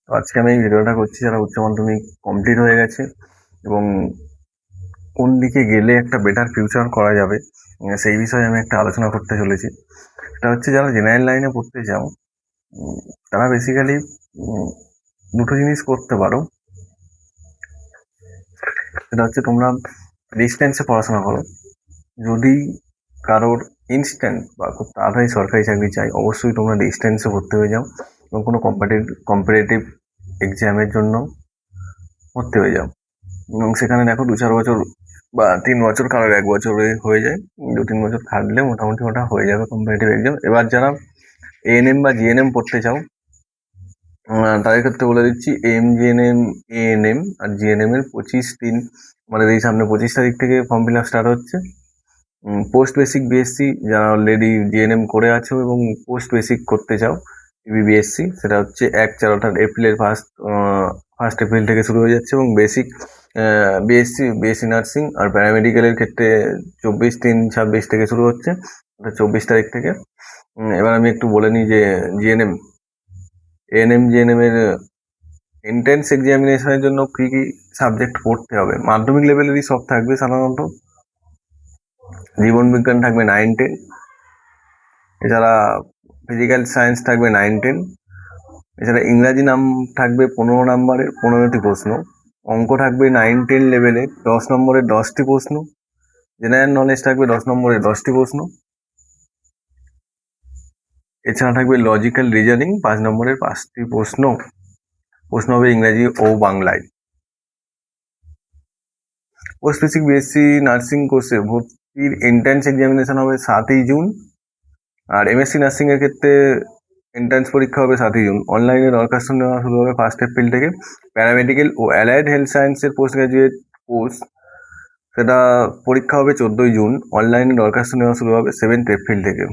তো আজকে আমি এই ভিডিওটা করছি যারা উচ্চ মাধ্যমিক কমপ্লিট হয়ে গেছে এবং কোন দিকে গেলে একটা বেটার ফিউচার করা যাবে সেই বিষয়ে আমি একটা আলোচনা করতে চলেছি। সেটা হচ্ছে যারা জেনারেল লাইনে পড়তে চাও তারা বেসিক্যালি দুটো জিনিস করতে পারো। সেটা হচ্ছে তোমরা ডিস্টেন্সে পড়াশোনা করো। যদি কারোর ইনস্ট্যান্ট বা খুব তাড়াতাড়ি সরকারি চাকরি চাই, অবশ্যই তোমরা ডিস্টেন্সে ভর্তি হয়ে যাও এবং কোনো কম্পিটিটিভ এক্সামের জন্য ভর্তি হয়ে যাও এবং সেখানে দেখো 2-4 বছর বা 3 বছর, কারোর 1 বছরে হয়ে যায়। 2-3 বছর খাটলে মোটামুটি ওটা হয়ে যাবে কম্পিটিটিভ এক্সাম। এবার যারা এএনএম বা জিএনএম পড়তে চাও তাদের ক্ষেত্রে বলে দিচ্ছি, জিএনএম, এএনএম আর জিএনএম এর 25/3 আমাদের এই সামনে 25 তারিখ থেকে ফর্ম ফিল আপ স্টার্ট হচ্ছে। পোস্ট বেসিক বিএসসি যারা অলরেডি জিএনএম করে আছো এবং পোস্ট বেসিক করতে চাও বিএসসি, সেটা হচ্ছে 1/4 অর্থাৎ এপ্রিলের ফার্স্ট এপ্রিল থেকে শুরু হয়ে যাচ্ছে এবং বেসিক বিএসসি নার্সিং আর প্যারামেডিক্যালের ক্ষেত্রে 24/3/26 থেকে শুরু হচ্ছে, অর্থাৎ 24 তারিখ থেকে। এবার আমি একটু বলে নিই যে জিএনএম, এএনএম, জিএনএম এর এন্ট্রান্স এক্সামিনেশনের জন্য কি কি সাবজেক্ট পড়তে হবে। মাধ্যমিক লেভেলেরই সব থাকবে সাধারণত। জীবন বিজ্ঞান থাকবে 9-10, এছাড়া ফিজিক্যাল সায়েন্স থাকবে 9-10, এছাড়া ইংরাজি নাম থাকবে 15 নম্বরের 15টি প্রশ্ন, অঙ্ক থাকবে 9-10 লেভেলে 10 নম্বরের 10টি প্রশ্ন, জেনারেল নলেজ থাকবে 10 নম্বরের 10টি প্রশ্ন, এছাড়া থাকবে লজিক্যাল রিজনিং 5 নম্বরের 5টি প্রশ্ন হবে ইংরাজি ও বাংলায়। পোস্ট বেসিক বিএসসি নার্সিং কোর্সে ভর্তির এন্ট্রান্স এক্সামিনেশন হবে 7ই জুন, আর এমএসসি নার্সিং এর ক্ষেত্রে এন্ট্রান্স পরীক্ষা হবে 7ই জুন। অনলাইনে দরখাস্ত নেওয়া শুরু হবে 1 এপ্রিল থেকে। প্যারামেডিক্যাল ও অ্যালাইড হেলথ সায়েন্সের পোস্ট গ্রাজুয়েট কোর্স, সেটা পরীক্ষা হবে 14ই জুন। অনলাইনে দরখাস্ত নেওয়া শুরু হবে 7 এপ্রিল থেকে।